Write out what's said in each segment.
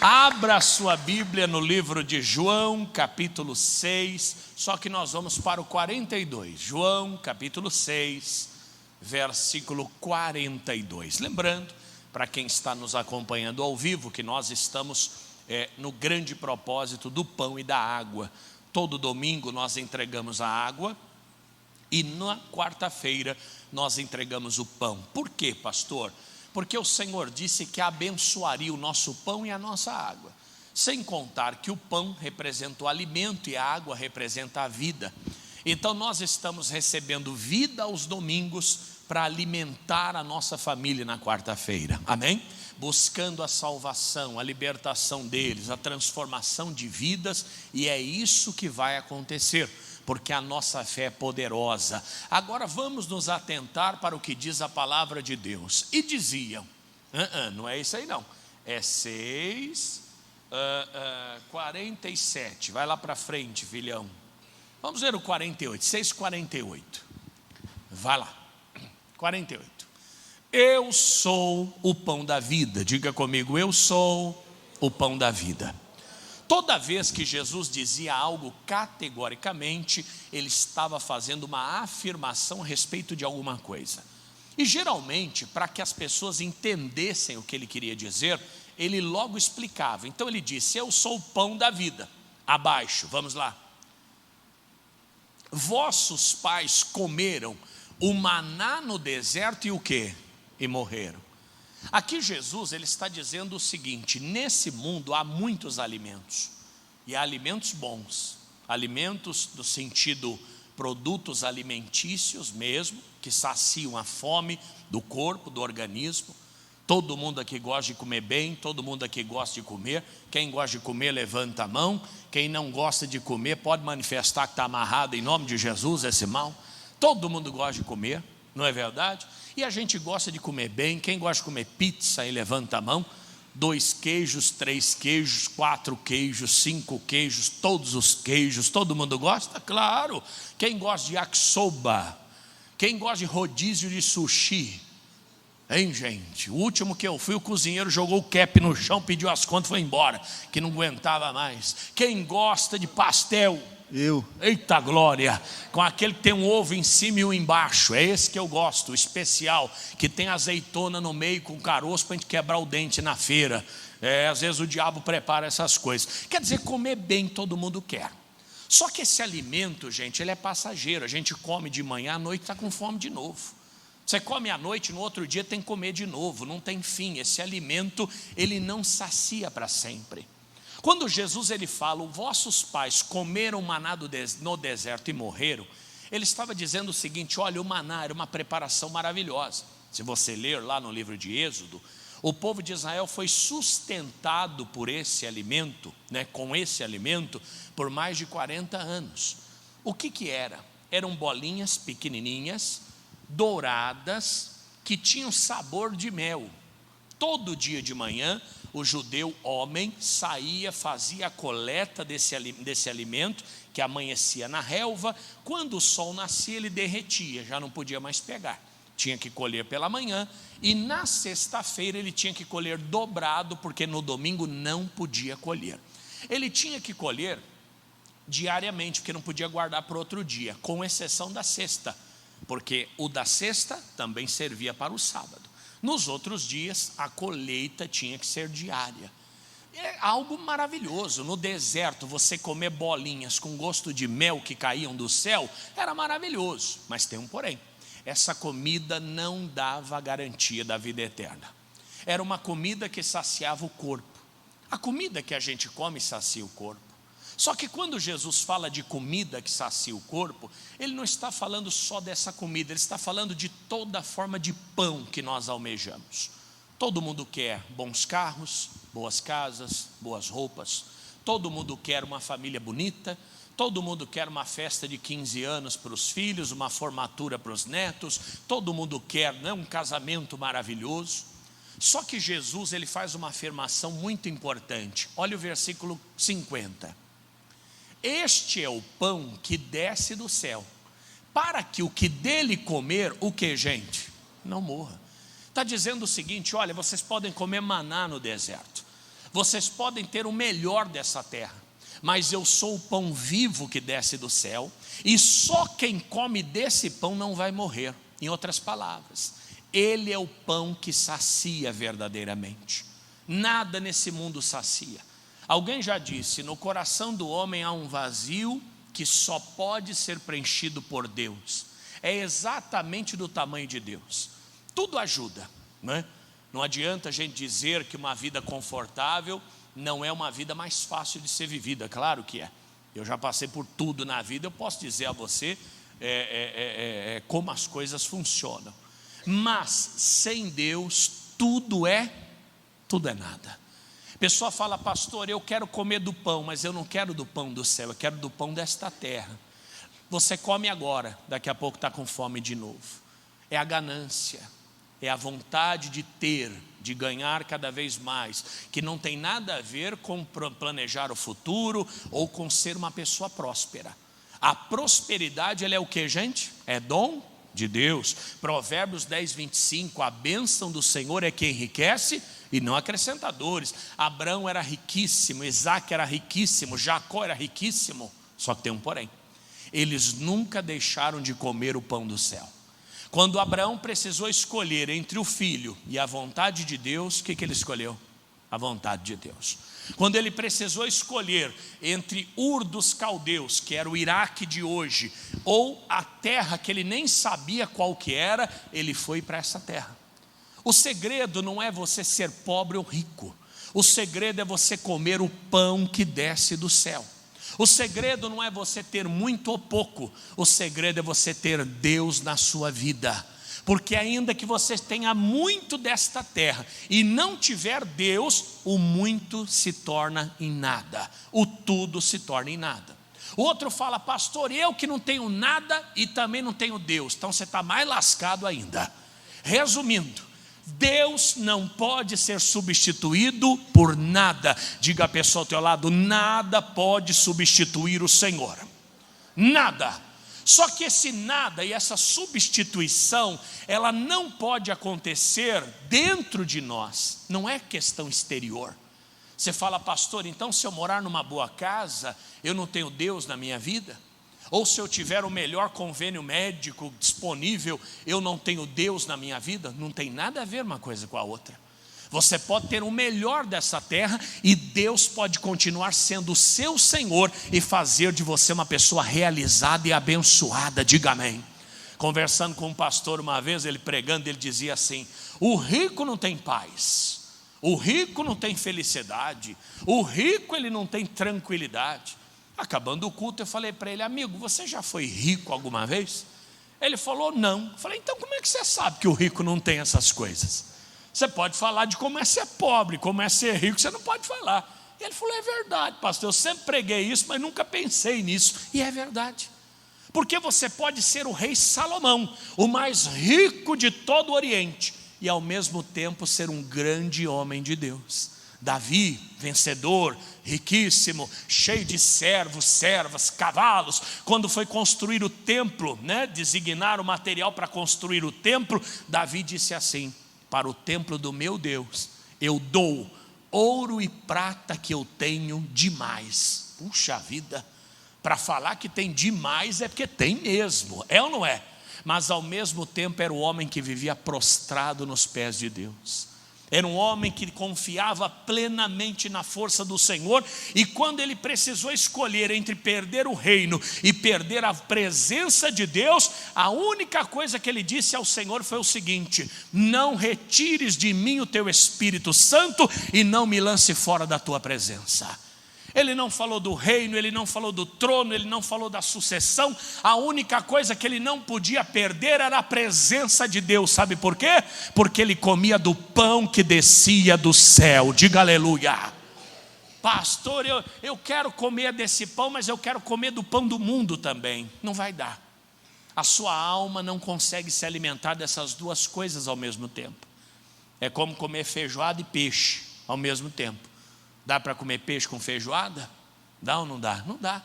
Abra sua Bíblia no livro de João, capítulo 6, só que nós vamos para o 42. João, capítulo 6, versículo 42. Lembrando, para quem está nos acompanhando ao vivo, que nós estamos no grande propósito do pão e da água. Todo domingo nós entregamos a água e na quarta-feira nós entregamos o pão. Por quê, pastor? Porque o Senhor disse que abençoaria o nosso pão e a nossa água. Sem contar que o pão representa o alimento e a água representa a vida. Então nós estamos recebendo vida aos domingos para alimentar a nossa família na quarta-feira. Amém? Buscando a salvação, a libertação deles, a transformação de vidas, e é isso que vai acontecer, porque a nossa fé é poderosa. Agora vamos nos atentar para o que diz a palavra de Deus. E diziam, não é isso aí não, é 6:47, vai lá para frente, filhão. Vamos ver o 48, 6:48, vai lá, 48. Eu sou o pão da vida. Diga comigo, eu sou o pão da vida. Toda vez que Jesus dizia algo categoricamente, ele estava fazendo uma afirmação a respeito de alguma coisa. E geralmente, para que as pessoas entendessem o que ele queria dizer, ele logo explicava. Então ele disse, eu sou o pão da vida. Abaixo, vamos lá. Vossos pais comeram o maná no deserto e o quê? E morreram. Aqui Jesus ele está dizendo o seguinte: nesse mundo há muitos alimentos, e há alimentos bons, alimentos do sentido produtos alimentícios mesmo, que saciam a fome do corpo, do organismo. Todo mundo aqui gosta de comer bem, todo mundo aqui gosta de comer. Quem gosta de comer levanta a mão, quem não gosta de comer pode manifestar que está amarrado em nome de Jesus esse mal. Todo mundo gosta de comer, não é verdade? E a gente gosta de comer bem. Quem gosta de comer pizza, aí levanta a mão. 2 queijos, 3 queijos, 4 queijos, 5 queijos, todos os queijos, todo mundo gosta? Claro. Quem gosta de yakisoba? Quem gosta de rodízio de sushi? Hein, gente? O último que eu fui, o cozinheiro jogou o cap no chão, pediu as contas e foi embora, que não aguentava mais. Quem gosta de pastel? Eu. Eita glória, com aquele que tem um ovo em cima e um embaixo. É esse que eu gosto, o especial, que tem azeitona no meio com caroço para a gente quebrar o dente na feira. Às vezes o diabo prepara essas coisas. Quer dizer, comer bem todo mundo quer. Só que esse alimento, gente, ele é passageiro. A gente come de manhã, à noite está com fome de novo. Você come à noite, no outro dia tem que comer de novo, não tem fim. Esse alimento, ele não sacia para sempre. Quando Jesus ele fala, vossos pais comeram maná no deserto e morreram, ele estava dizendo o seguinte: olha, o maná era uma preparação maravilhosa. Se você ler lá no livro de Êxodo, o povo de Israel foi sustentado por esse alimento, com esse alimento, por mais de 40 anos. O que era? Eram bolinhas pequenininhas, douradas, que tinham sabor de mel. Todo dia de manhã, o judeu homem saía, fazia a coleta desse alimento, que amanhecia na relva. Quando o sol nascia, ele derretia, já não podia mais pegar. Tinha que colher pela manhã, e na sexta-feira ele tinha que colher dobrado, porque no domingo não podia colher. Ele tinha que colher diariamente, porque não podia guardar para outro dia, com exceção da sexta, porque o da sexta também servia para o sábado. Nos outros dias, a colheita tinha que ser diária. É algo maravilhoso. No deserto, você comer bolinhas com gosto de mel que caíam do céu, era maravilhoso. Mas tem um porém: essa comida não dava a garantia da vida eterna. Era uma comida que saciava o corpo. A comida que a gente come sacia o corpo. Só que quando Jesus fala de comida que sacia o corpo, ele não está falando só dessa comida, ele está falando de toda forma de pão que nós almejamos. Todo mundo quer bons carros, boas casas, boas roupas. Todo mundo quer uma família bonita. Todo mundo quer uma festa de 15 anos para os filhos, uma formatura para os netos. Todo mundo quer um casamento maravilhoso. Só que Jesus ele faz uma afirmação muito importante. Olha o versículo 50. Este é o pão que desce do céu, para que o que dele comer, o que, gente? Não morra. Está dizendo o seguinte: olha, vocês podem comer maná no deserto, vocês podem ter o melhor dessa terra, mas eu sou o pão vivo que desce do céu, e só quem come desse pão não vai morrer. Em outras palavras, Ele é o pão que sacia verdadeiramente. Nada nesse mundo sacia. Alguém já disse: no coração do homem há um vazio que só pode ser preenchido por Deus. É exatamente do tamanho de Deus. Tudo ajuda, né? Não adianta a gente dizer que uma vida confortável não é uma vida mais fácil de ser vivida. Claro que é. Eu já passei por tudo na vida, eu posso dizer a você como as coisas funcionam. Mas sem Deus tudo é nada. A pessoa fala: pastor, eu quero comer do pão, mas eu não quero do pão do céu, eu quero do pão desta terra. Você come agora, daqui a pouco está com fome de novo. É a ganância, é a vontade de ter, de ganhar cada vez mais, que não tem nada a ver com planejar o futuro ou com ser uma pessoa próspera. A prosperidade, ela é o que, gente? É dom de Deus. Provérbios 10, 25, a bênção do Senhor é que enriquece e não acrescentadores. Abraão era riquíssimo, Isaac era riquíssimo, Jacó era riquíssimo, só que tem um porém: eles nunca deixaram de comer o pão do céu. Quando Abraão precisou escolher entre o filho e a vontade de Deus, o que ele escolheu? A vontade de Deus. Quando ele precisou escolher entre Ur dos Caldeus, que era o Iraque de hoje, ou a terra que ele nem sabia qual que era, ele foi para essa terra. O segredo não é você ser pobre ou rico. O segredo é você comer o pão que desce do céu. O segredo não é você ter muito ou pouco. O segredo é você ter Deus na sua vida. Porque ainda que você tenha muito desta terra e não tiver Deus, o muito se torna em nada, o tudo se torna em nada. O outro fala: pastor, eu que não tenho nada e também não tenho Deus. Então você está mais lascado ainda. Resumindo, Deus não pode ser substituído por nada. Diga a pessoa ao teu lado: nada pode substituir o Senhor. Nada. Só que esse nada e essa substituição, ela não pode acontecer dentro de nós. Não é questão exterior. Você fala: pastor, então se eu morar numa boa casa, eu não tenho Deus na minha vida? Ou se eu tiver o melhor convênio médico disponível, eu não tenho Deus na minha vida? Não tem nada a ver uma coisa com a outra. Você pode ter o melhor dessa terra e Deus pode continuar sendo o seu Senhor e fazer de você uma pessoa realizada e abençoada. Diga amém. Conversando com um pastor uma vez, ele pregando, ele dizia assim: o rico não tem paz, o rico não tem felicidade, o rico ele não tem tranquilidade. Acabando o culto, eu falei para ele: amigo, você já foi rico alguma vez? Ele falou: não. Eu falei: então como é que você sabe que o rico não tem essas coisas? Você pode falar de como é ser pobre, como é ser rico, você não pode falar. E ele falou: é verdade, pastor, eu sempre preguei isso, mas nunca pensei nisso. E é verdade. Porque você pode ser o rei Salomão, o mais rico de todo o Oriente, e ao mesmo tempo ser um grande homem de Deus. Davi, vencedor, riquíssimo, cheio de servos, servas, cavalos. Quando foi construir o templo, designar o material para construir o templo, Davi disse assim: para o templo do meu Deus, eu dou ouro e prata que eu tenho demais. Puxa vida, para falar que tem demais é porque tem mesmo, é ou não é? Mas ao mesmo tempo era o homem que vivia prostrado nos pés de Deus. Era um homem que confiava plenamente na força do Senhor. E quando ele precisou escolher entre perder o reino e perder a presença de Deus, a única coisa que ele disse ao Senhor foi o seguinte: não retires de mim o teu Espírito Santo e não me lance fora da tua presença. Ele não falou do reino, ele não falou do trono, ele não falou da sucessão. A única coisa que ele não podia perder era a presença de Deus. Sabe por quê? Porque ele comia do pão que descia do céu. Diga aleluia. Pastor, eu quero comer desse pão, mas eu quero comer do pão do mundo também. Não vai dar. A sua alma não consegue se alimentar dessas duas coisas ao mesmo tempo. É como comer feijoada e peixe ao mesmo tempo. Dá para comer peixe com feijoada? Dá ou não dá? Não dá.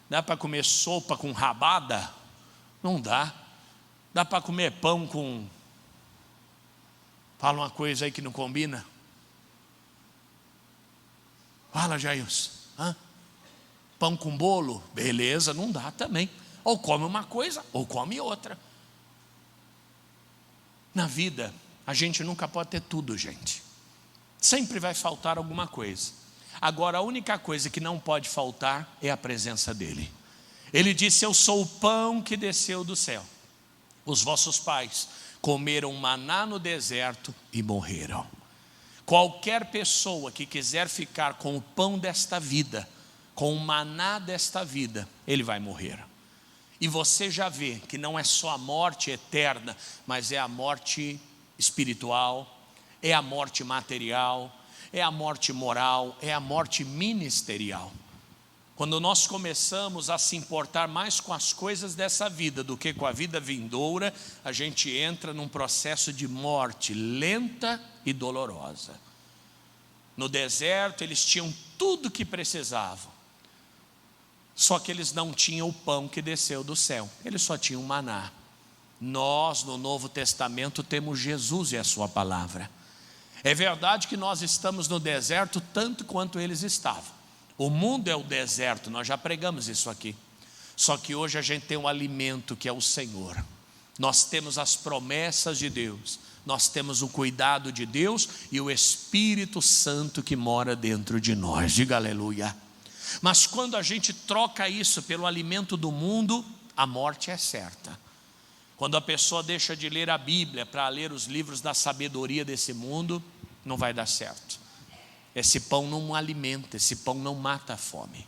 Dá para comer sopa com rabada? Não dá. Dá para comer pão com... Fala uma coisa aí que não combina. Fala, Jailson. Pão com bolo? Beleza, não dá também. Ou come uma coisa, ou come outra. Na vida, a gente nunca pode ter tudo, gente. Sempre vai faltar alguma coisa. Agora, a única coisa que não pode faltar é a presença dele. Ele disse: eu sou o pão que desceu do céu. Os vossos pais comeram maná no deserto e morreram. Qualquer pessoa que quiser ficar com o pão desta vida, com o maná desta vida, ele vai morrer. E você já vê que não é só a morte eterna, mas é a morte espiritual, é a morte material, é a morte moral, é a morte ministerial. Quando nós começamos a se importar mais com as coisas dessa vida do que com a vida vindoura, a gente entra num processo de morte lenta e dolorosa. No deserto eles tinham tudo que precisavam, só que eles não tinham o pão que desceu do céu, eles só tinham maná. Nós no Novo Testamento temos Jesus e a sua palavra. É verdade que nós estamos no deserto tanto quanto eles estavam. O mundo é o deserto, nós já pregamos isso aqui. Só que hoje a gente tem um alimento que é o Senhor. Nós temos as promessas de Deus, nós temos o cuidado de Deus e o Espírito Santo que mora dentro de nós. Diga aleluia. Mas quando a gente troca isso pelo alimento do mundo, a morte é certa. Quando a pessoa deixa de ler a Bíblia para ler os livros da sabedoria desse mundo, não vai dar certo. Esse pão não alimenta, esse pão não mata a fome.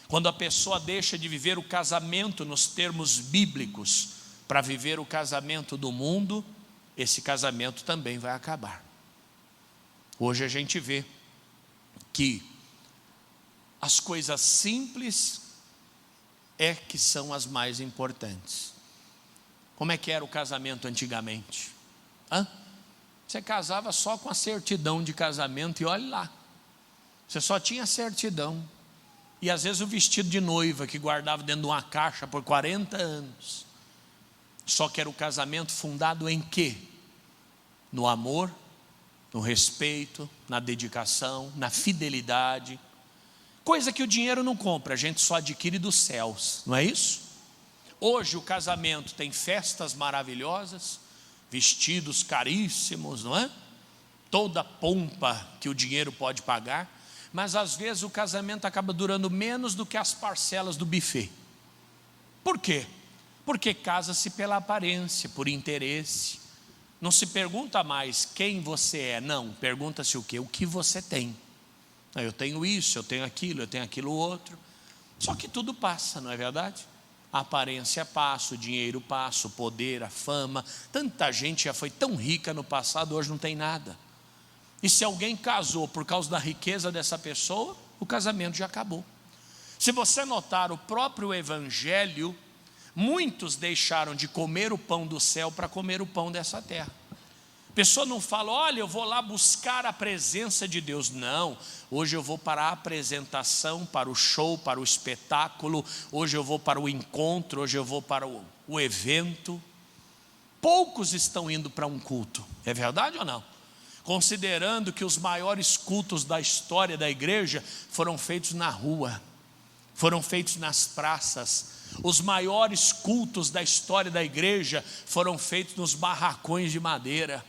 Quando a pessoa deixa de viver o casamento nos termos bíblicos para viver o casamento do mundo, esse casamento também vai acabar. Hoje a gente vê que as coisas simples é que são as mais importantes. Como é que era o casamento antigamente? Você casava só com a certidão de casamento e olhe lá. Você só tinha certidão. E às vezes o vestido de noiva que guardava dentro de uma caixa por 40 anos. Só que era o casamento fundado em quê? No amor, no respeito, na dedicação, na fidelidade. Coisa que o dinheiro não compra, a gente só adquire dos céus, não é isso? Hoje o casamento tem festas maravilhosas, vestidos caríssimos, não é? Toda a pompa que o dinheiro pode pagar. Mas às vezes o casamento acaba durando menos do que as parcelas do buffet. Por quê? Porque casa-se pela aparência, por interesse. Não se pergunta mais quem você é, não, pergunta-se o quê? O que você tem. Eu tenho isso, eu tenho aquilo outro. Só que tudo passa, não é verdade? A aparência passa, o dinheiro passa, o poder, a fama. Tanta gente já foi tão rica no passado, hoje não tem nada. E se alguém casou por causa da riqueza dessa pessoa, o casamento já acabou. Se você notar o próprio evangelho, muitos deixaram de comer o pão do céu para comer o pão dessa terra. A pessoa não fala: olha, eu vou lá buscar a presença de Deus. Não, hoje eu vou para a apresentação, para o show, para o espetáculo. Hoje eu vou para o encontro, hoje eu vou para o evento. Poucos estão indo para um culto, é verdade ou não? Considerando que os maiores cultos da história da igreja foram feitos na rua, foram feitos nas praças. Os maiores cultos da história da igreja foram feitos nos barracões de madeira.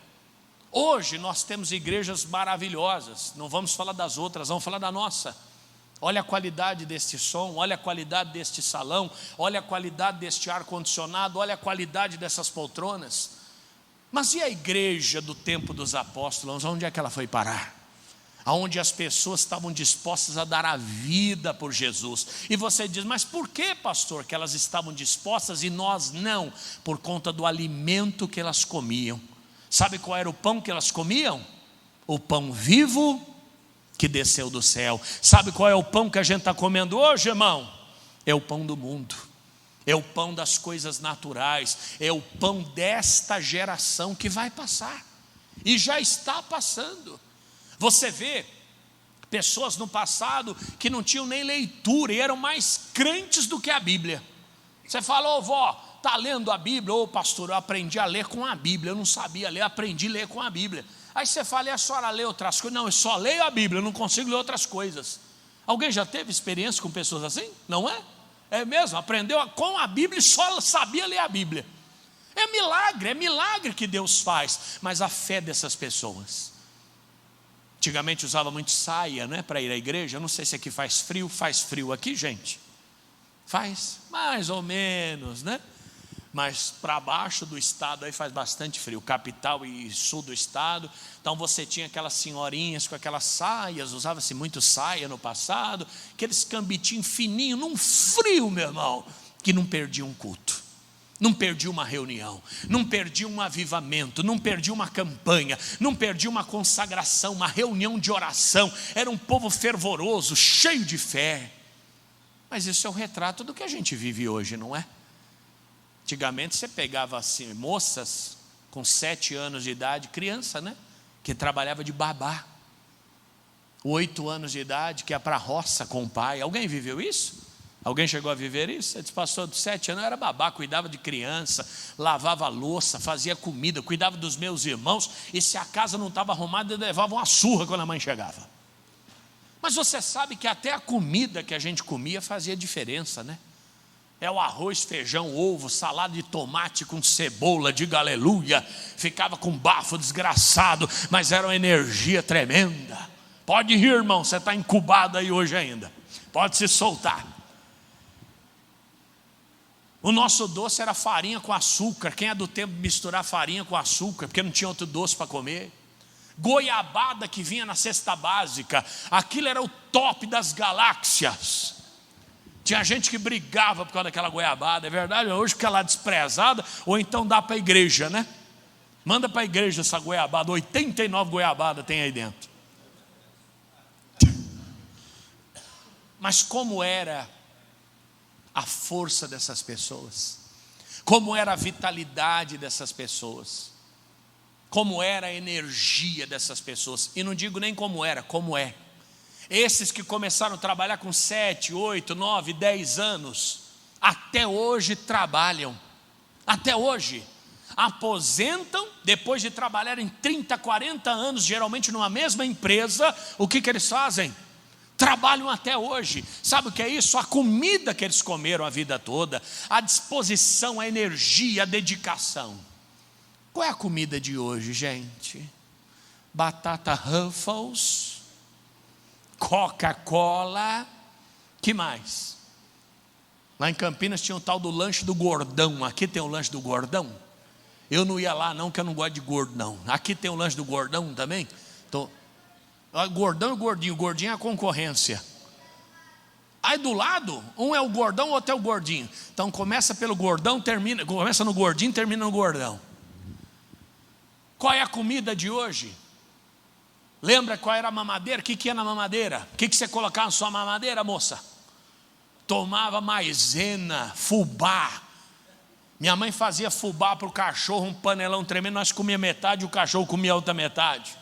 Hoje nós temos igrejas maravilhosas, não vamos falar das outras, vamos falar da nossa. Olha a qualidade deste som, olha a qualidade deste salão, olha a qualidade deste ar-condicionado, olha a qualidade dessas poltronas. Mas e a igreja do tempo dos apóstolos, onde é que ela foi parar? Onde as pessoas estavam dispostas a dar a vida por Jesus. E você diz: mas por que, pastor, que elas estavam dispostas e nós não? Por conta do alimento que elas comiam. Sabe qual era o pão que elas comiam? O pão vivo que desceu do céu. Sabe qual é o pão que a gente está comendo hoje, irmão? É o pão do mundo. É o pão das coisas naturais, é o pão desta geração que vai passar, e já está passando. Você vê pessoas no passado que não tinham nem leitura e eram mais crentes do que a Bíblia. Você fala: ô vó, está lendo a Bíblia? Ô pastor, eu aprendi a ler com a Bíblia, eu não sabia ler, aprendi a ler com a Bíblia. Aí você fala: e a senhora lê outras coisas? Não, eu só leio a Bíblia, eu não consigo ler outras coisas. Alguém já teve experiência com pessoas assim? Não é? É mesmo, aprendeu com a Bíblia e só sabia ler a Bíblia. É milagre que Deus faz. Mas a fé dessas pessoas. Antigamente usava muito saia, né, para ir à igreja. Eu não sei se aqui faz frio aqui, gente? Faz, mais ou menos, né? Mas para baixo do estado aí faz bastante frio, capital e sul do estado. Então você tinha aquelas senhorinhas com aquelas saias, usava-se muito saia no passado, aqueles cambitinhos fininhos, num frio, meu irmão, que não perdia um culto, não perdia uma reunião, não perdia um avivamento, não perdia uma campanha, não perdia uma consagração, uma reunião de oração. Era um povo fervoroso, cheio de fé. Mas isso é o retrato do que a gente vive hoje, não é? Antigamente você pegava assim, moças com 7 anos de idade, criança, né? Que trabalhava de babá. 8 anos de idade, que ia para a roça com o pai. Alguém viveu isso? Alguém chegou a viver isso? Ele passou de 7 anos, eu era babá, cuidava de criança, lavava a louça, fazia comida, cuidava dos meus irmãos. E se a casa não estava arrumada, ele levava uma surra quando a mãe chegava. Mas você sabe que até a comida que a gente comia fazia diferença, né? É o arroz, feijão, ovo, salada de tomate com cebola, diga aleluia. Ficava com bafo desgraçado, mas era uma energia tremenda. Pode rir, irmão, você está incubado aí hoje ainda. Pode se soltar. O nosso doce era farinha com açúcar. Quem é do tempo de misturar farinha com açúcar, porque não tinha outro doce para comer? Goiabada que vinha na cesta básica. Aquilo era o top das galáxias. Tinha gente que brigava por causa daquela goiabada, é verdade? Hoje fica lá desprezada, ou então dá para a igreja, né? Manda para a igreja essa goiabada, 89 goiabadas tem aí dentro. Mas como era a força dessas pessoas? Como era a vitalidade dessas pessoas? Como era a energia dessas pessoas? E não digo nem como era, como é. Esses que começaram a trabalhar com 7, 8, 9, 10 anos, até hoje trabalham, até hoje, aposentam, depois de trabalharem 30, 40 anos, geralmente numa mesma empresa, o que eles fazem? Trabalham até hoje. Sabe o que é isso? A comida que eles comeram a vida toda, a disposição, a energia, a dedicação. Qual é a comida de hoje, gente? Batata Ruffles, Coca-Cola, que mais? Lá em Campinas tinha o tal do lanche do gordão. Aqui tem o lanche do gordão? Eu não ia lá não, que eu não gosto de gordo não. Aqui tem o lanche do gordão também? Gordão e gordinho. Gordinho é a concorrência. Aí do lado, um é o gordão, o outro é o gordinho. Então começa pelo gordão, começa no gordinho, termina no gordão. Qual é a comida de hoje? Lembra qual era a mamadeira? O que é na mamadeira? O que você colocava na sua mamadeira, moça? Tomava maisena, fubá. Minha mãe fazia fubá para o cachorro, um panelão tremendo. Nós comíamos metade e o cachorro comia a outra metade.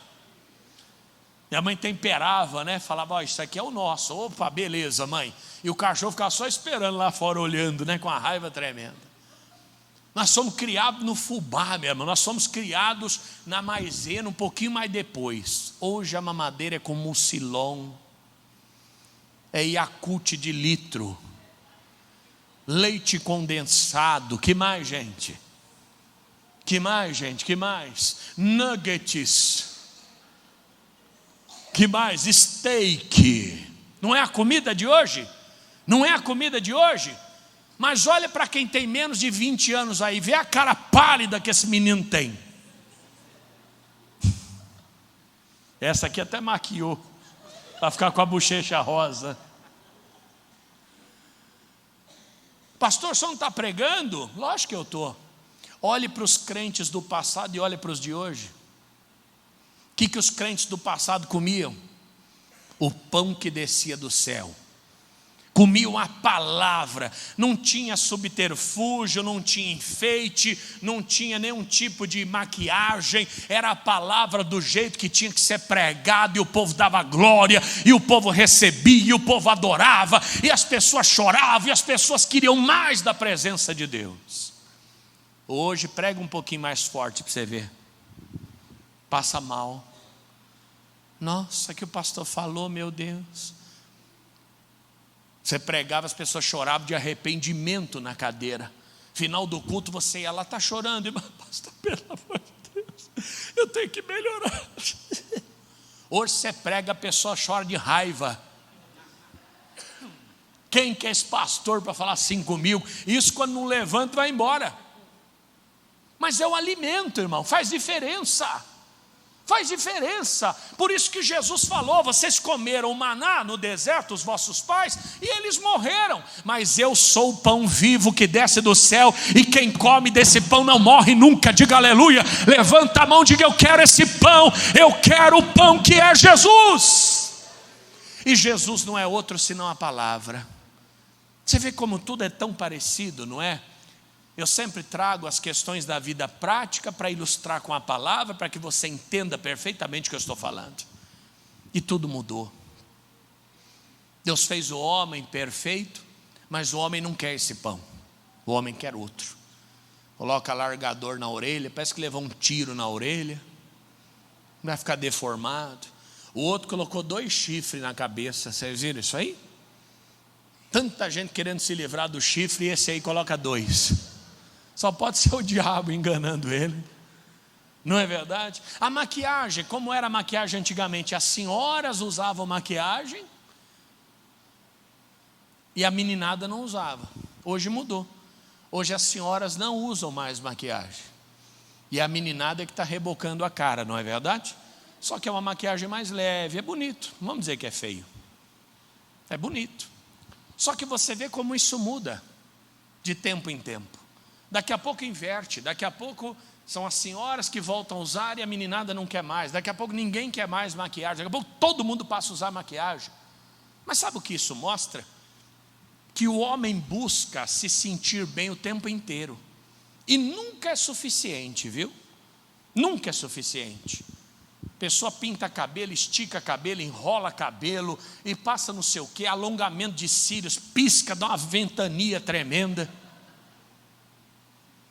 Minha mãe temperava, né? Falava, isso aqui é o nosso. Opa, beleza, mãe. E o cachorro ficava só esperando lá fora, olhando, né? Com a raiva tremenda. Nós somos criados no fubá, meu irmão. Nós somos criados na maisena um pouquinho mais depois. Hoje a mamadeira é com mucilon, é Yakult de litro, leite condensado. Que mais, gente? Que mais, gente? Que mais? Nuggets. Que mais? Steak. Não é a comida de hoje? Não é a comida de hoje? Mas olha para quem tem menos de 20 anos aí, vê a cara pálida que esse menino tem. Essa aqui até maquiou, para ficar com a bochecha rosa. Pastor, você não está pregando? Lógico que eu estou. Olhe para os crentes do passado e olhe para os de hoje. O que os crentes do passado comiam? O pão que descia do céu. Comiam a palavra, não tinha subterfúgio, não tinha enfeite, não tinha nenhum tipo de maquiagem, era a palavra do jeito que tinha que ser pregado, e o povo dava glória, e o povo recebia, e o povo adorava, e as pessoas choravam, e as pessoas queriam mais da presença de Deus. Hoje prega um pouquinho mais forte para você ver, passa mal. Nossa, que o pastor falou, meu Deus. Você pregava, as pessoas choravam de arrependimento na cadeira. Final do culto você ia lá, está chorando, irmão, pastor, pelo amor de Deus, eu tenho que melhorar. Hoje você prega, a pessoa chora de raiva. Quem que é esse pastor para falar assim comigo? Isso quando não levanta vai embora. Mas é o alimento, irmão, faz diferença. Faz diferença. Por isso que Jesus falou: vocês comeram maná no deserto, os vossos pais, e eles morreram. Mas eu sou o pão vivo que desce do céu, e quem come desse pão não morre nunca. Diga aleluia. Levanta a mão, diga: eu quero esse pão. Eu quero o pão que é Jesus. E Jesus não é outro senão a palavra. Você vê como tudo é tão parecido, não é? Eu sempre trago as questões da vida prática para ilustrar com a palavra, para que você entenda perfeitamente o que eu estou falando. E tudo mudou. Deus fez o homem perfeito, mas o homem não quer esse pão. O homem quer outro. Coloca largador na orelha, parece que levou um tiro na orelha, vai ficar deformado. O outro colocou 2 chifres na cabeça. Vocês viram isso aí? Tanta gente querendo se livrar do chifre, e esse aí coloca 2. Só pode ser o diabo enganando ele. Não é verdade? A maquiagem, como era a maquiagem antigamente? As senhoras usavam maquiagem e a meninada não usava. Hoje mudou. Hoje as senhoras não usam mais maquiagem, e a meninada é que está rebocando a cara, não é verdade? Só que é uma maquiagem mais leve, é bonito. Não vamos dizer que é feio. É bonito. Só que você vê como isso muda de tempo em tempo. Daqui a pouco inverte, daqui a pouco são as senhoras que voltam a usar e a meninada não quer mais. Daqui a pouco ninguém quer mais maquiagem, daqui a pouco todo mundo passa a usar maquiagem. Mas sabe o que isso mostra? Que o homem busca se sentir bem o tempo inteiro. E nunca é suficiente, viu? Nunca é suficiente. A pessoa pinta cabelo, estica cabelo, enrola cabelo e passa não sei o que, alongamento de cílios, pisca, dá uma ventania tremenda.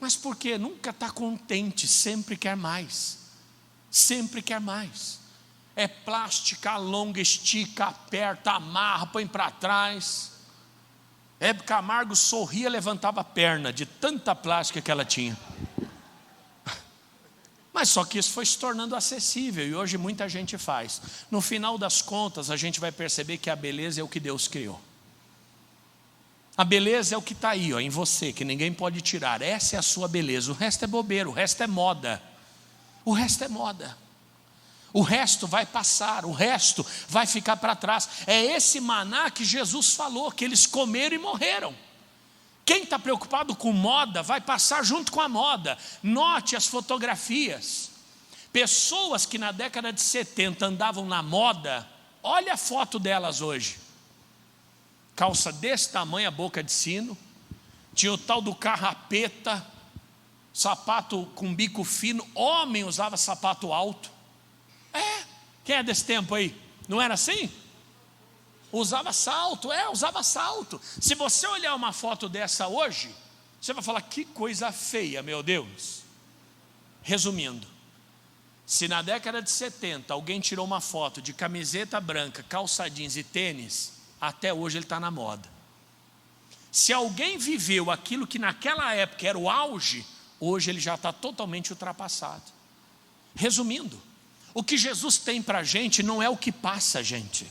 Mas por quê? Nunca está contente, sempre quer mais. Sempre quer mais. É plástica, alonga, estica, aperta, amarra, põe para trás. Hebe Camargo sorria, levantava a perna de tanta plástica que ela tinha. Mas só que isso foi se tornando acessível, e hoje muita gente faz. No final das contas, a gente vai perceber que a beleza é o que Deus criou. A beleza é o que está aí, ó, em você, que ninguém pode tirar. Essa é a sua beleza. O resto é bobeira, o resto é moda. O resto é moda. O resto vai passar, o resto vai ficar para trás. É esse maná que Jesus falou, que eles comeram e morreram. Quem está preocupado com moda vai passar junto com a moda. Note as fotografias. Pessoas que na década de 70 andavam na moda, olha a foto delas hoje. Calça desse tamanho, a boca de sino. Tinha o tal do carrapeta, sapato com bico fino. Homem usava sapato alto. Quem é desse tempo aí? Não era assim? Usava salto, usava salto. Se você olhar uma foto dessa hoje, você vai falar: que coisa feia, meu Deus. Resumindo, se na década de 70 alguém tirou uma foto de camiseta branca, calça jeans e tênis, até hoje ele está na moda. Se alguém viveu aquilo que naquela época era o auge, hoje ele já está totalmente ultrapassado. Resumindo, o que Jesus tem para a gente não é o que passa, gente.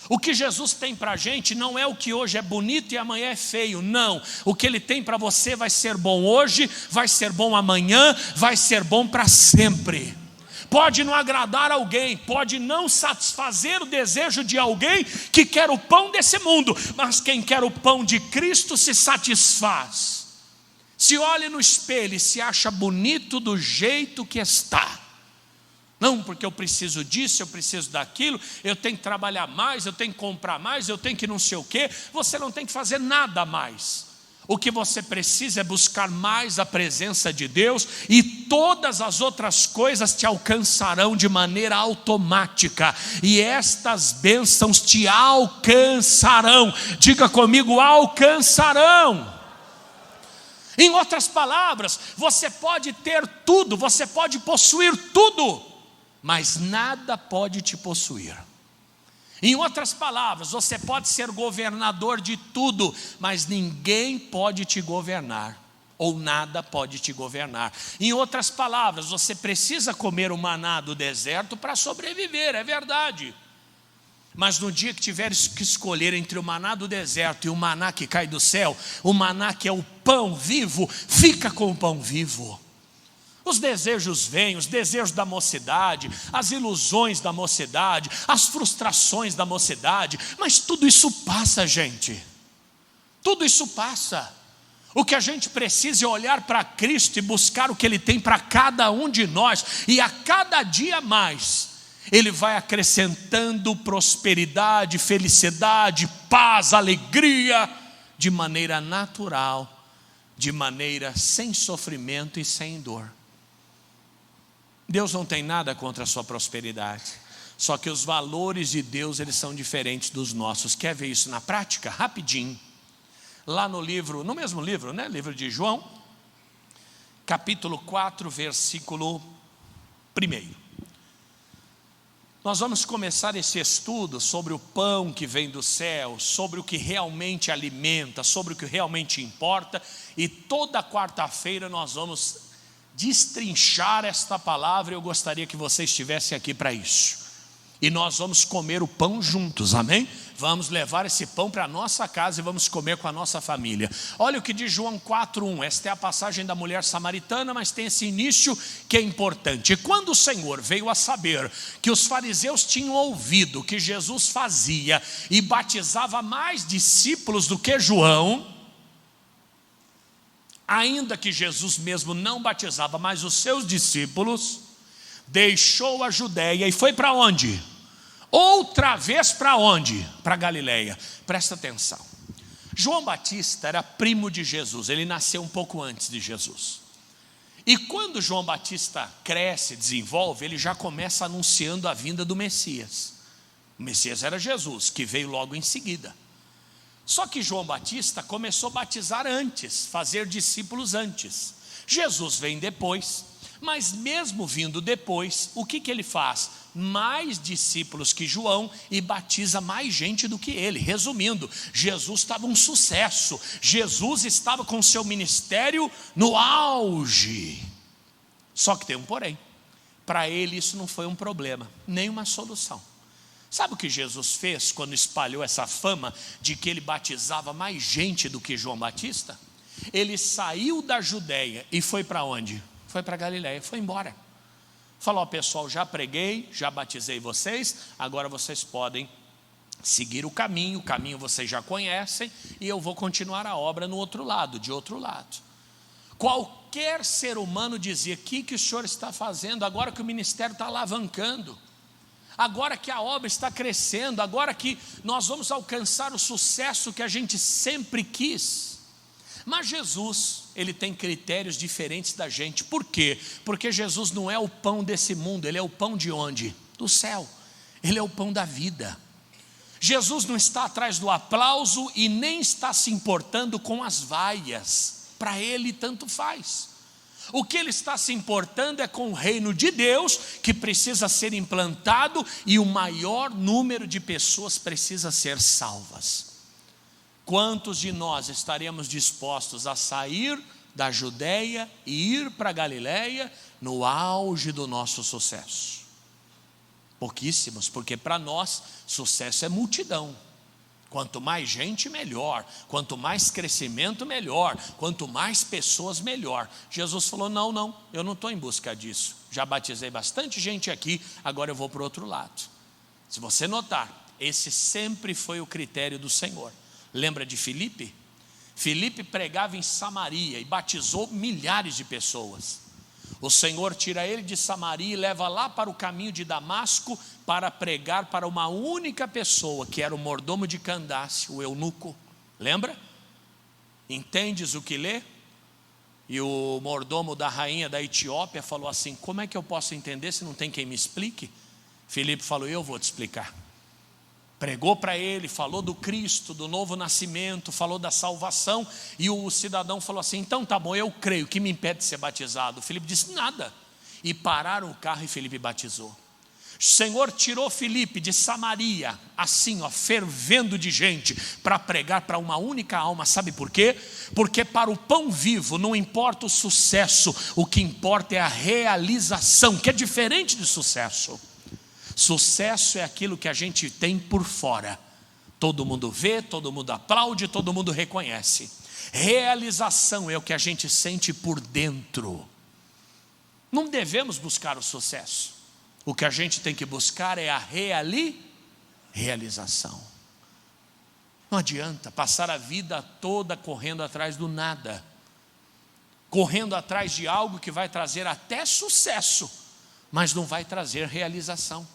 O que Jesus tem para a gente não é o que hoje é bonito e amanhã é feio, não. O que Ele tem para você vai ser bom hoje, vai ser bom amanhã, vai ser bom para sempre. Pode não agradar alguém, pode não satisfazer o desejo de alguém que quer o pão desse mundo, mas quem quer o pão de Cristo se satisfaz. Se olha no espelho e se acha bonito do jeito que está. Não, porque eu preciso disso, eu preciso daquilo, eu tenho que trabalhar mais, eu tenho que comprar mais, eu tenho que não sei o quê. Você não tem que fazer nada mais. O que você precisa é buscar mais a presença de Deus, e todas as outras coisas te alcançarão de maneira automática, e estas bênçãos te alcançarão. Diga comigo: alcançarão. Em outras palavras, você pode ter tudo, você pode possuir tudo, mas nada pode te possuir. Em outras palavras, você pode ser governador de tudo, mas ninguém pode te governar, ou nada pode te governar. Em outras palavras, você precisa comer o maná do deserto para sobreviver, é verdade. Mas no dia que tiveres que escolher entre o maná do deserto e o maná que cai do céu, o maná que é o pão vivo, fica com o pão vivo. Os desejos vêm, os desejos da mocidade, as ilusões da mocidade, as frustrações da mocidade, mas tudo isso passa, gente. Tudo isso passa. O que a gente precisa é olhar para Cristo e buscar o que Ele tem para cada um de nós, e a cada dia mais Ele vai acrescentando prosperidade, felicidade, paz, alegria, de maneira natural, de maneira sem sofrimento e sem dor. Deus não tem nada contra a sua prosperidade, só que os valores de Deus, eles são diferentes dos nossos. Quer ver isso na prática? Rapidinho. Lá no mesmo livro, né? Livro de João, capítulo 4, versículo 1. Nós vamos começar esse estudo sobre o pão que vem do céu, sobre o que realmente alimenta, sobre o que realmente importa, e toda quarta-feira nós vamos destrinchar esta palavra. Eu gostaria que você estivesse aqui para isso, e nós vamos comer o pão juntos, amém? Vamos levar esse pão para a nossa casa e vamos comer com a nossa família. Olha o que diz João 4:1, esta é a passagem da mulher samaritana, mas tem esse início que é importante. E quando o Senhor veio a saber que os fariseus tinham ouvido que Jesus fazia e batizava mais discípulos do que João, ainda que Jesus mesmo não batizava, mas os seus discípulos, deixou a Judéia e foi para onde? Outra vez para onde? Para Galileia. Presta atenção. João Batista era primo de Jesus, ele nasceu um pouco antes de Jesus. E quando João Batista cresce, desenvolve, ele já começa anunciando a vinda do Messias. O Messias era Jesus, que veio logo em seguida. Só que João Batista começou a batizar antes, fazer discípulos antes. Jesus vem depois, mas mesmo vindo depois, o que ele faz? Mais discípulos que João e batiza mais gente do que ele. Resumindo, Jesus estava um sucesso, Jesus estava com seu ministério no auge. Só que tem um porém, para ele isso não foi um problema, nem uma solução. Sabe o que Jesus fez quando espalhou essa fama de que ele batizava mais gente do que João Batista? Ele saiu da Judéia e foi para onde? Foi para Galileia, foi embora. Falou: pessoal, já preguei, já batizei vocês, agora vocês podem seguir o caminho vocês já conhecem, e eu vou continuar a obra no outro lado, de outro lado. Qualquer ser humano dizia: o que o senhor está fazendo agora que o ministério está alavancando? Agora que a obra está crescendo, agora que nós vamos alcançar o sucesso que a gente sempre quis. Mas Jesus, ele tem critérios diferentes da gente. Por quê? Porque Jesus não é o pão desse mundo, ele é o pão de onde? Do céu. Ele é o pão da vida. Jesus não está atrás do aplauso e nem está se importando com as vaias. Para ele tanto faz. O que ele está se importando é com o reino de Deus, que precisa ser implantado, e o maior número de pessoas precisa ser salvas. Quantos de nós estaremos dispostos a sair da Judéia e ir para Galileia no auge do nosso sucesso? Pouquíssimos, porque para nós sucesso é multidão. Quanto mais gente, melhor. Quanto mais crescimento, melhor. Quanto mais pessoas, melhor. Jesus falou: não, eu não estou em busca disso. Já batizei bastante gente aqui, agora eu vou para o outro lado. Se você notar, esse sempre foi o critério do Senhor. Lembra de Filipe? Filipe pregava em Samaria e batizou milhares de pessoas. O Senhor tira ele de Samaria e leva lá para o caminho de Damasco para pregar para uma única pessoa, que era o mordomo de Candace, o eunuco. Lembra? Entendes o que lê? E o mordomo da rainha da Etiópia falou assim: como é que eu posso entender se não tem quem me explique? Filipe falou: eu vou te explicar. Pregou para ele, falou do Cristo, do novo nascimento, falou da salvação, e o cidadão falou assim: então tá bom, eu creio, o que me impede de ser batizado? Filipe disse: nada. E pararam o carro e Filipe batizou. O Senhor tirou Filipe de Samaria, assim, fervendo de gente, para pregar para uma única alma. Sabe por quê? Porque para o pão vivo não importa o sucesso, o que importa é a realização, que é diferente de sucesso. Sucesso é aquilo que a gente tem por fora. Todo mundo vê, todo mundo aplaude, todo mundo reconhece. Realização é o que a gente sente por dentro. Não devemos buscar o sucesso. O que a gente tem que buscar é a realização. Não adianta passar a vida toda correndo atrás do nada, correndo atrás de algo que vai trazer até sucesso, mas não vai trazer realização.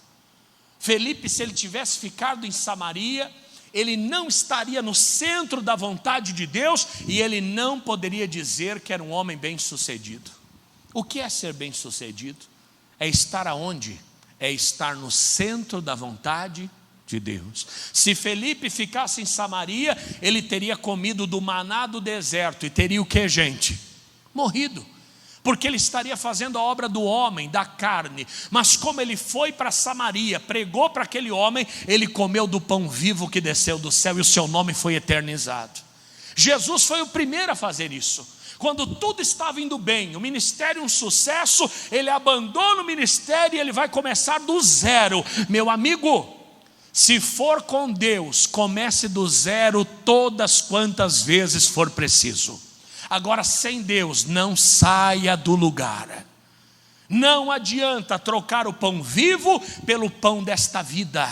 Felipe, se ele tivesse ficado em Samaria, ele não estaria no centro da vontade de Deus e ele não poderia dizer que era um homem bem-sucedido. O que é ser bem-sucedido? É estar aonde? É estar no centro da vontade de Deus. Se Felipe ficasse em Samaria, ele teria comido do maná do deserto e teria o que, gente? Morrido. Porque ele estaria fazendo a obra do homem, da carne. Mas como ele foi para Samaria, pregou para aquele homem, ele comeu do pão vivo que desceu do céu e o seu nome foi eternizado. Jesus foi o primeiro a fazer isso. Quando tudo estava indo bem, o ministério um sucesso, ele abandona o ministério e ele vai começar do zero. Meu amigo, se for com Deus, comece do zero todas quantas vezes for preciso. Agora, sem Deus, não saia do lugar. Não adianta trocar o pão vivo pelo pão desta vida.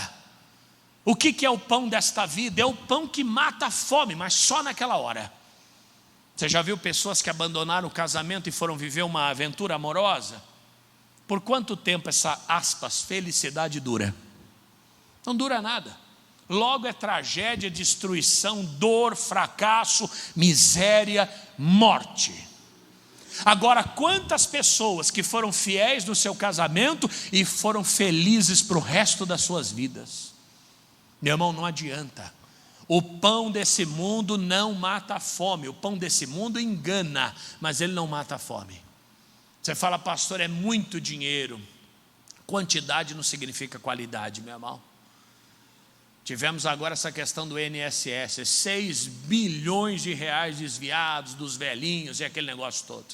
O que é o pão desta vida? É o pão que mata a fome, mas só naquela hora. Você já viu pessoas que abandonaram o casamento e foram viver uma aventura amorosa? Por quanto tempo essa, aspas, felicidade dura? Não dura nada. Logo é tragédia, destruição, dor, fracasso, miséria, morte. Agora, quantas pessoas que foram fiéis no seu casamento e foram felizes para o resto das suas vidas? Meu irmão, não adianta. O pão desse mundo não mata a fome. O pão desse mundo engana, mas ele não mata a fome. Você fala, pastor, é muito dinheiro. Quantidade não significa qualidade, meu irmão. Tivemos agora essa questão do INSS, 6 bilhões de reais desviados dos velhinhos e aquele negócio todo.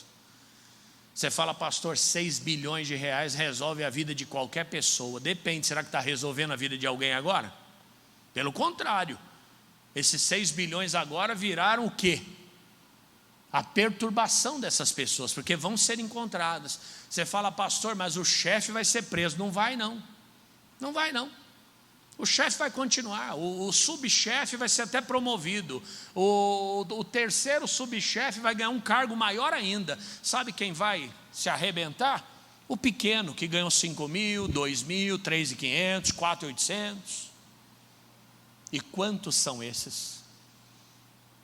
Você fala, pastor, 6 bilhões de reais resolve a vida de qualquer pessoa. Depende, será que está resolvendo a vida de alguém agora? Pelo contrário. Esses 6 bilhões agora viraram o quê? A perturbação dessas pessoas, porque vão ser encontradas. Você fala, pastor, mas o chefe vai ser preso. Não vai não. Não vai não. O chefe vai continuar, o subchefe vai ser até promovido. O terceiro subchefe vai ganhar um cargo maior ainda. Sabe quem vai se arrebentar? O pequeno, que ganhou 5 mil, 2 mil, 3.500, 4.800. E quantos são esses?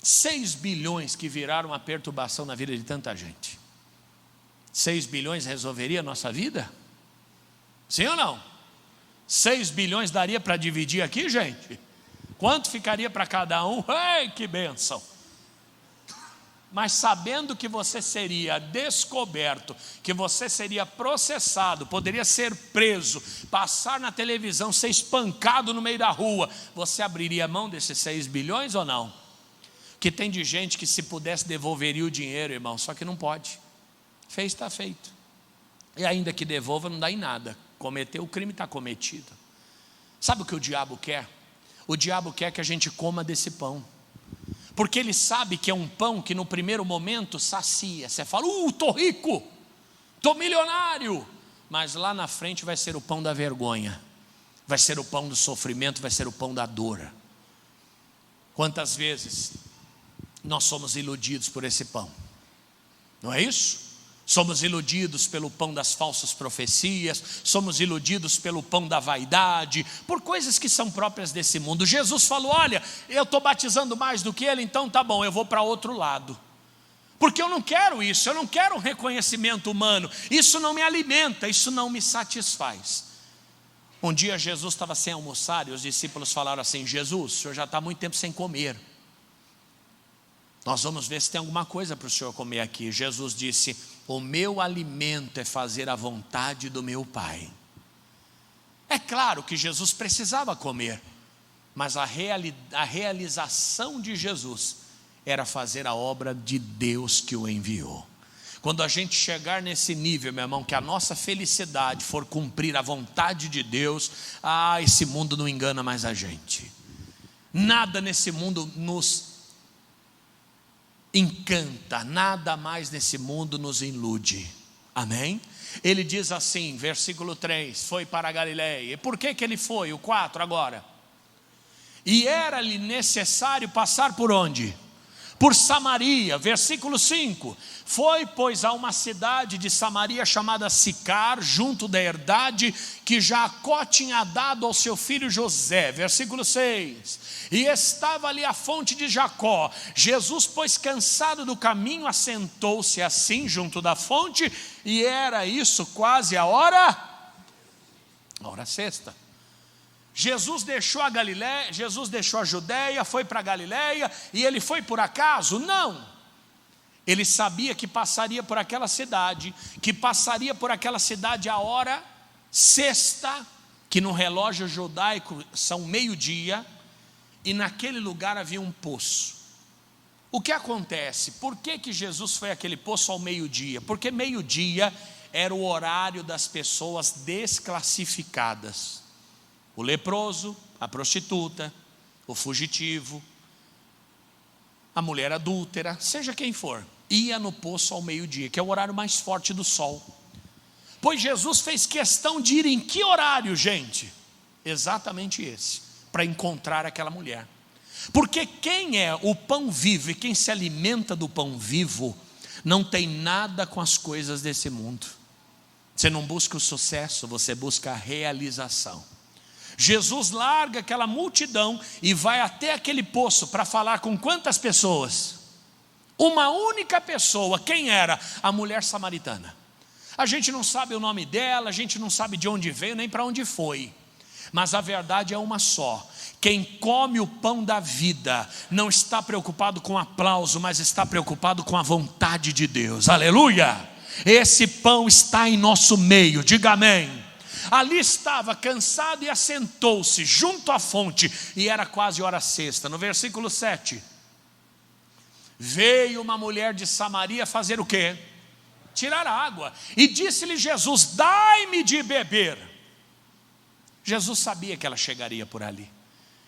6 bilhões que viraram uma perturbação na vida de tanta gente. 6 bilhões resolveria a nossa vida? Sim ou não? 6 bilhões daria para dividir aqui, gente? Quanto ficaria para cada um? Ei, que bênção! Mas sabendo que você seria descoberto, que você seria processado, poderia ser preso, passar na televisão, ser espancado no meio da rua, você abriria mão desses 6 bilhões ou não? Que tem de gente que se pudesse devolveria o dinheiro, irmão, só que não pode. Fez, está feito. E ainda que devolva não dá em nada. Cometeu, o crime está cometido. Sabe o que o diabo quer? O diabo quer que a gente coma desse pão. Porque ele sabe que é um pão que no primeiro momento sacia. Você fala, estou rico, estou milionário. Mas lá na frente vai ser o pão da vergonha. Vai ser o pão do sofrimento, vai ser o pão da dor. Quantas vezes nós somos iludidos por esse pão? Não é isso? Somos iludidos pelo pão das falsas profecias, somos iludidos pelo pão da vaidade, por coisas que são próprias desse mundo. Jesus falou, olha, eu estou batizando mais do que ele, então tá bom, eu vou para outro lado. Porque eu não quero isso, eu não quero um reconhecimento humano, isso não me alimenta, isso não me satisfaz. Um dia Jesus estava sem almoçar e os discípulos falaram assim, Jesus, o senhor já está há muito tempo sem comer. Nós vamos ver se tem alguma coisa para o senhor comer aqui. Jesus disse, o meu alimento é fazer a vontade do meu Pai. É claro que Jesus precisava comer, mas a realização de Jesus era fazer a obra de Deus que o enviou. Quando a gente chegar nesse nível, meu irmão, que a nossa felicidade for cumprir a vontade de Deus, esse mundo não engana mais a gente. Nada nesse mundo nos encanta, nada mais nesse mundo nos ilude. Amém? Ele diz assim, versículo 3, foi para a Galileia. E por que ele foi? O 4 agora. E era-lhe necessário passar por onde? Por Samaria. Versículo 5, foi pois a uma cidade de Samaria chamada Sicar, junto da herdade que Jacó tinha dado ao seu filho José. Versículo 6, e estava ali a fonte de Jacó. Jesus, pois cansado do caminho, assentou-se assim junto da fonte, e era isso quase a hora sexta. Jesus deixou a Galileia, Jesus deixou a Judeia, foi para a Galileia, e ele foi por acaso? Não. Ele sabia que passaria por aquela cidade, a hora sexta, que no relógio judaico são meio-dia, e naquele lugar havia um poço. O que acontece? Por que Jesus foi àquele poço ao meio-dia? Porque meio-dia era o horário das pessoas desclassificadas. O leproso, a prostituta, o fugitivo, a mulher adúltera, seja quem for, ia no poço ao meio-dia, que é o horário mais forte do sol. Pois Jesus fez questão de ir em que horário, gente? Exatamente esse, para encontrar aquela mulher. Porque quem é o pão vivo e quem se alimenta do pão vivo, não tem nada com as coisas desse mundo. Você não busca o sucesso, você busca a realização. Jesus larga aquela multidão e vai até aquele poço para falar com quantas pessoas? Uma única pessoa. Quem era? A mulher samaritana. A gente não sabe o nome dela, a gente não sabe de onde veio, nem para onde foi. Mas a verdade é uma só: quem come o pão da vida não está preocupado com aplauso, mas está preocupado com a vontade de Deus. Aleluia! Esse pão está em nosso meio, diga amém. Ali estava cansado e assentou-se junto à fonte, e era quase hora sexta. No versículo 7, veio uma mulher de Samaria fazer o quê? Tirar água. E disse-lhe Jesus: dai-me de beber. Jesus sabia que ela chegaria por ali.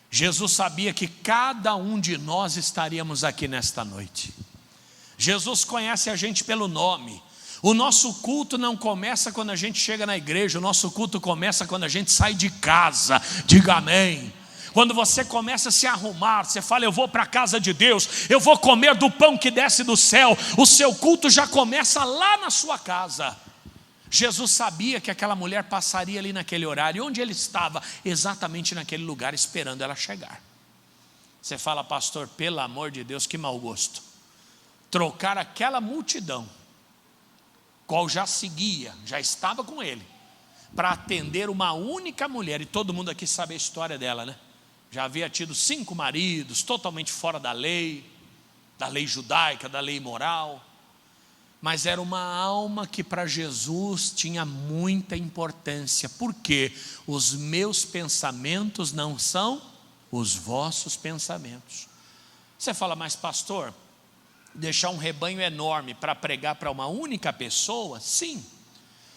Jesus sabia que cada um de nós estaríamos aqui nesta noite. Jesus conhece a gente pelo nome. O nosso culto não começa quando a gente chega na igreja, o nosso culto começa quando a gente sai de casa, diga amém. Quando você começa a se arrumar, você fala: eu vou para a casa de Deus, eu vou comer do pão que desce do céu, o seu culto já começa lá na sua casa. Jesus sabia que aquela mulher passaria ali naquele horário, e onde ele estava? Exatamente naquele lugar, esperando ela chegar. Você fala: pastor, pelo amor de Deus, que mau gosto, trocar aquela multidão, qual já seguia, já estava com ele, para atender uma única mulher. E todo mundo aqui sabe a história dela, né? Já havia tido 5 maridos, totalmente fora da lei judaica, da lei moral. Mas era uma alma que para Jesus tinha muita importância. Porque os meus pensamentos não são os vossos pensamentos. Você fala: mas pastor, deixar um rebanho enorme para pregar para uma única pessoa? Sim.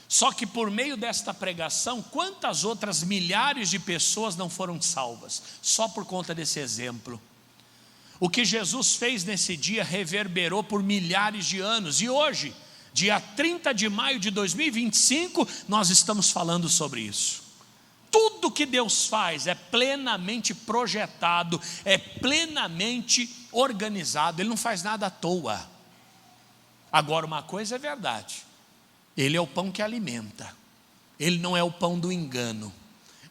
Só que por meio desta pregação, quantas outras milhares de pessoas não foram salvas? Só por conta desse exemplo. O que Jesus fez nesse dia reverberou por milhares de anos. E hoje, dia 30 de maio de 2025, nós estamos falando sobre isso. Tudo que Deus faz é plenamente projetado, é plenamente organizado. Ele não faz nada à toa. Agora, uma coisa é verdade: Ele é o pão que alimenta. Ele não é o pão do engano,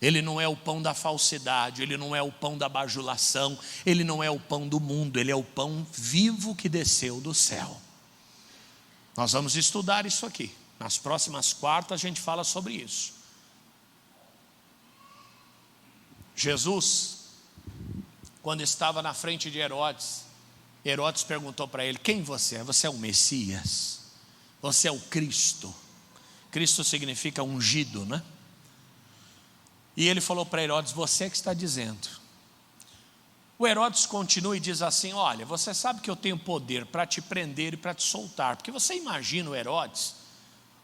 Ele não é o pão da falsidade, Ele não é o pão da bajulação, Ele não é o pão do mundo, Ele é o pão vivo que desceu do céu. Nós vamos estudar isso aqui. Nas próximas quartas a gente fala sobre isso. Jesus, quando estava na frente de Herodes, Herodes perguntou para ele: quem você é? Você é o Messias? Você é o Cristo? Cristo significa ungido, né? E ele falou para Herodes: você que está dizendo. O Herodes continua e diz assim: olha, você sabe que eu tenho poder para te prender e para te soltar. Porque você imagina o Herodes,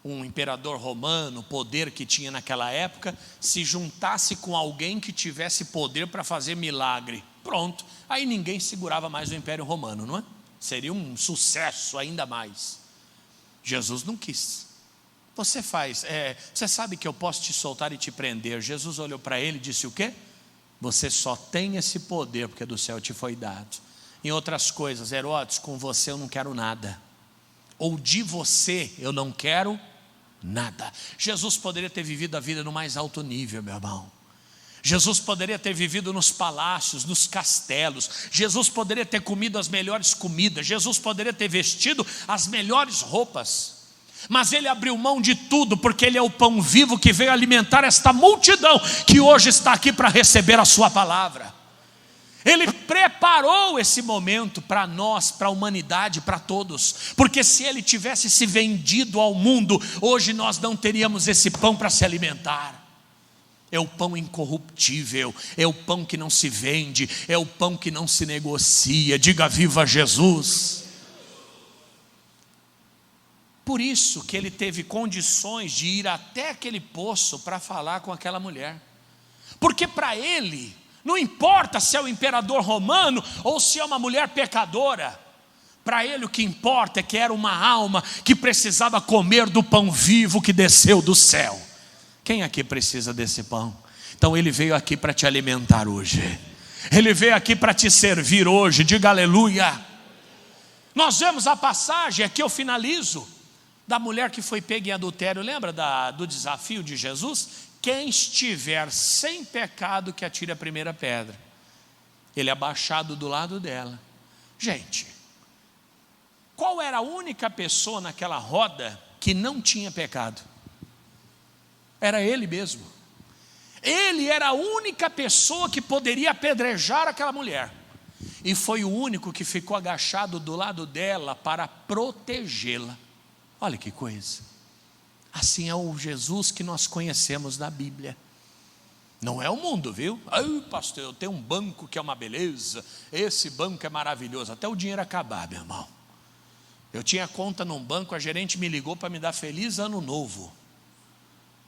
um imperador romano, o poder que tinha naquela época, se juntasse com alguém que tivesse poder para fazer milagre. Pronto, aí ninguém segurava mais o Império Romano, não é? Seria um sucesso ainda mais. Jesus não quis. Você sabe que eu posso te soltar e te prender. Jesus olhou para ele e disse o quê? Você só tem esse poder porque do céu te foi dado. Em outras coisas, Herodes, com você eu não quero nada, ou de você eu não quero nada. Jesus poderia ter vivido a vida no mais alto nível, meu irmão. Jesus poderia ter vivido nos palácios, nos castelos. Jesus poderia ter comido as melhores comidas. Jesus poderia ter vestido as melhores roupas. Mas ele abriu mão de tudo, porque ele é o pão vivo que veio alimentar esta multidão que hoje está aqui para receber a sua palavra. Ele preparou esse momento para nós, para a humanidade, para todos. Porque se ele tivesse se vendido ao mundo, hoje nós não teríamos esse pão para se alimentar. É o pão incorruptível, é o pão que não se vende, é o pão que não se negocia. Diga viva Jesus. Por isso que ele teve condições de ir até aquele poço para falar com aquela mulher. Porque para ele, não importa se é o imperador romano ou se é uma mulher pecadora. Para ele o que importa é que era uma alma que precisava comer do pão vivo que desceu do céu. Quem aqui precisa desse pão? Então ele veio aqui para te alimentar hoje. Ele veio aqui para te servir hoje. Diga aleluia. Nós vemos a passagem, aqui eu finalizo, da mulher que foi pega em adultério. Lembra do desafio de Jesus? Quem estiver sem pecado que atire a primeira pedra. Ele abaixado do lado dela. Gente, qual era a única pessoa naquela roda que não tinha pecado? Era ele mesmo. Ele era a única pessoa que poderia apedrejar aquela mulher. E foi o único que ficou agachado do lado dela para protegê-la. Olha que coisa. Assim é o Jesus que nós conhecemos da Bíblia. Não é o mundo, viu? Ai, pastor, eu tenho um banco que é uma beleza. Esse banco é maravilhoso. Até o dinheiro acabar, meu irmão. Eu tinha conta num banco, a gerente me ligou para me dar feliz ano novo.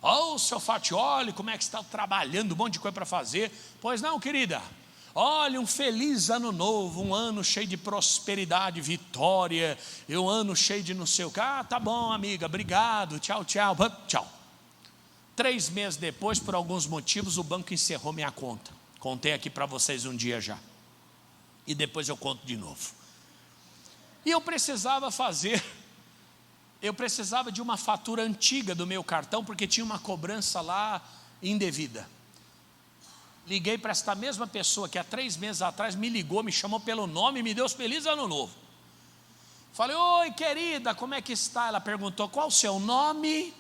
Oh, seu Fatioli, como é que está trabalhando, um monte de coisa para fazer. Pois não, querida. Olha, um feliz ano novo, um ano cheio de prosperidade, vitória, e um ano cheio de não sei o que. Ah, tá bom, amiga, obrigado, tchau, tchau, tchau. 3 meses depois, por alguns motivos, o banco encerrou minha conta. Contei aqui para vocês um dia já. E depois eu conto de novo. E eu precisava de uma fatura antiga do meu cartão, porque tinha uma cobrança lá indevida. Liguei para esta mesma pessoa que há 3 meses atrás me ligou, me chamou pelo nome e me deu os feliz ano novo. Falei: oi querida, como é que está? Ela perguntou: qual o seu nome?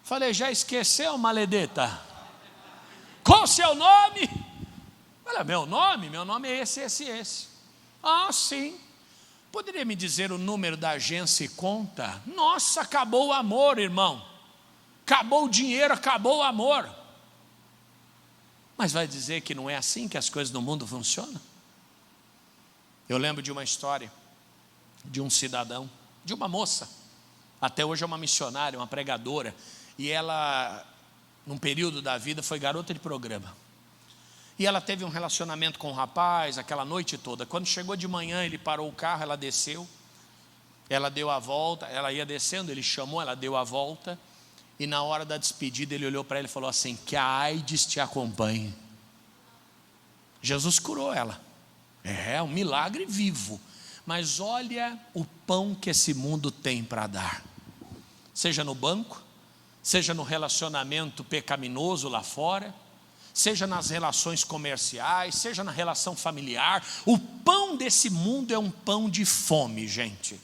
Falei: já esqueceu, maledeta? Qual o seu nome? Falei: meu nome é esse. Ah, sim. Poderia me dizer o número da agência e conta? Nossa, acabou o amor, irmão. Acabou o dinheiro, acabou o amor. Mas vai dizer que não é assim que as coisas no mundo funcionam? Eu lembro de uma história de um cidadão, de uma moça, até hoje é uma missionária, uma pregadora, e ela, num período da vida, foi garota de programa. E ela teve um relacionamento com o rapaz aquela noite toda. Quando chegou de manhã, ele parou o carro, ela desceu, ela deu a volta, ela ia descendo, ele chamou, ela deu a volta, e na hora da despedida ele olhou para ela e falou assim: que a AIDS te acompanhe. Jesus curou ela. É um milagre vivo. Mas olha o pão que esse mundo tem para dar. Seja no banco, seja no relacionamento pecaminoso lá fora, seja nas relações comerciais, seja na relação familiar. O pão desse mundo é um pão de fome, gente.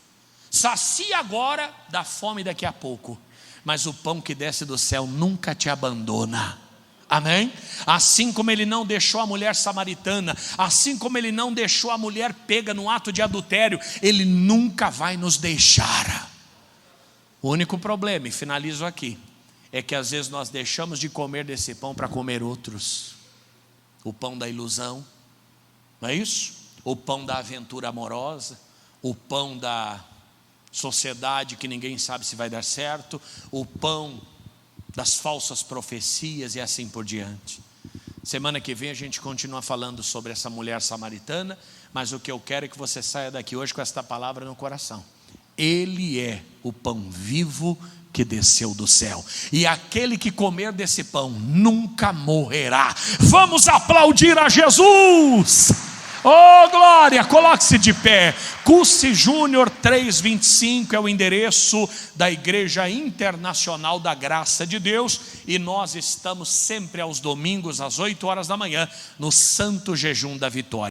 Sacia agora, dá fome daqui a pouco. Mas o pão que desce do céu nunca te abandona. Amém? Assim como ele não deixou a mulher samaritana, assim como ele não deixou a mulher pega no ato de adultério, ele nunca vai nos deixar. O único problema, e finalizo aqui, é que às vezes nós deixamos de comer desse pão para comer outros. O pão da ilusão, não é isso? O pão da aventura amorosa, o pão da sociedade que ninguém sabe se vai dar certo, o pão das falsas profecias e assim por diante. Semana que vem a gente continua falando sobre essa mulher samaritana, mas o que eu quero é que você saia daqui hoje com esta palavra no coração. Ele é o pão vivo que desceu do céu, e aquele que comer desse pão nunca morrerá. Vamos aplaudir a Jesus! Oh glória, coloque-se de pé. Cusce Júnior 325 é o endereço da Igreja Internacional da Graça de Deus, e nós estamos sempre aos domingos às 8 horas da manhã no Santo Jejum da Vitória.